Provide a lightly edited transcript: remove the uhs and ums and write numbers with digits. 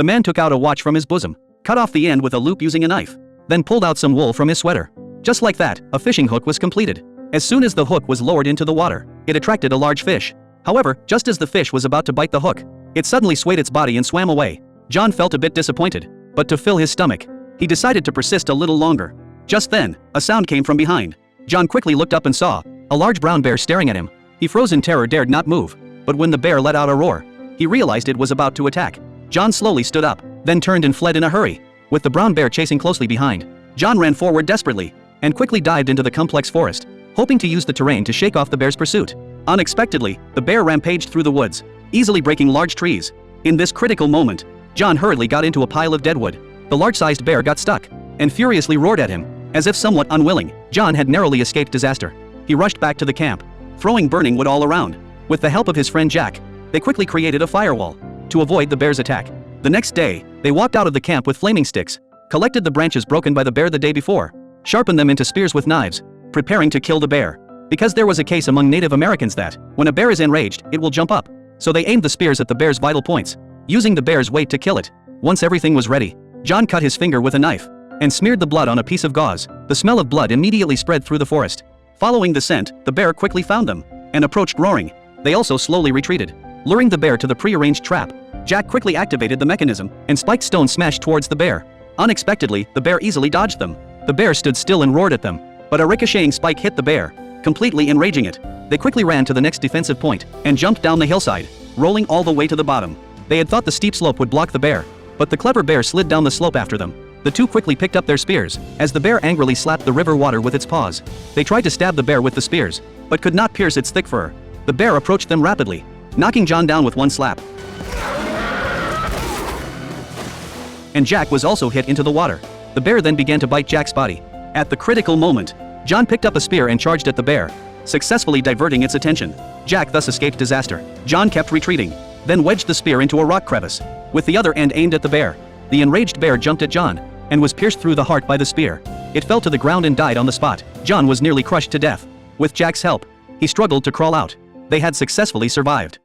The man took out a watch from his bosom, cut off the end with a loop using a knife, then pulled out some wool from his sweater. Just like that, a fishing hook was completed. As soon as the hook was lowered into the water, it attracted a large fish. However, just as the fish was about to bite the hook, it suddenly swayed its body and swam away. John felt a bit disappointed, but to fill his stomach, he decided to persist a little longer. Just then, a sound came from behind. John quickly looked up and saw a large brown bear staring at him. He froze in terror, dared not move, but when the bear let out a roar, he realized it was about to attack. John slowly stood up, then turned and fled in a hurry, with the brown bear chasing closely behind. John ran forward desperately, and quickly dived into the complex forest, hoping to use the terrain to shake off the bear's pursuit. Unexpectedly, the bear rampaged through the woods, easily breaking large trees. In this critical moment, John hurriedly got into a pile of dead wood. The large-sized bear got stuck, and furiously roared at him, as if somewhat unwilling. John had narrowly escaped disaster. He rushed back to the camp, throwing burning wood all around. With the help of his friend Jack, they quickly created a firewall to avoid the bear's attack. The next day, they walked out of the camp with flaming sticks, collected the branches broken by the bear the day before, sharpened them into spears with knives, preparing to kill the bear. Because there was a case among Native Americans that, when a bear is enraged, it will jump up. So they aimed the spears at the bear's vital points, using the bear's weight to kill it. Once everything was ready, John cut his finger with a knife, and smeared the blood on a piece of gauze. The smell of blood immediately spread through the forest. Following the scent, the bear quickly found them, and approached roaring. They also slowly retreated, luring the bear to the prearranged trap. Jack quickly activated the mechanism, and spiked stones smashed towards the bear. Unexpectedly, the bear easily dodged them. The bear stood still and roared at them, but a ricocheting spike hit the bear, completely enraging it. They quickly ran to the next defensive point, and jumped down the hillside, rolling all the way to the bottom. They had thought the steep slope would block the bear, but the clever bear slid down the slope after them. The two quickly picked up their spears, as the bear angrily slapped the river water with its paws. They tried to stab the bear with the spears, but could not pierce its thick fur. The bear approached them rapidly, knocking John down with one slap. And Jack was also hit into the water. The bear then began to bite Jack's body. At the critical moment, John picked up a spear and charged at the bear, successfully diverting its attention. Jack thus escaped disaster. John kept retreating, then wedged the spear into a rock crevice, with the other end aimed at the bear. The enraged bear jumped at John, and was pierced through the heart by the spear. It fell to the ground and died on the spot. John was nearly crushed to death. With Jack's help, he struggled to crawl out. They had successfully survived.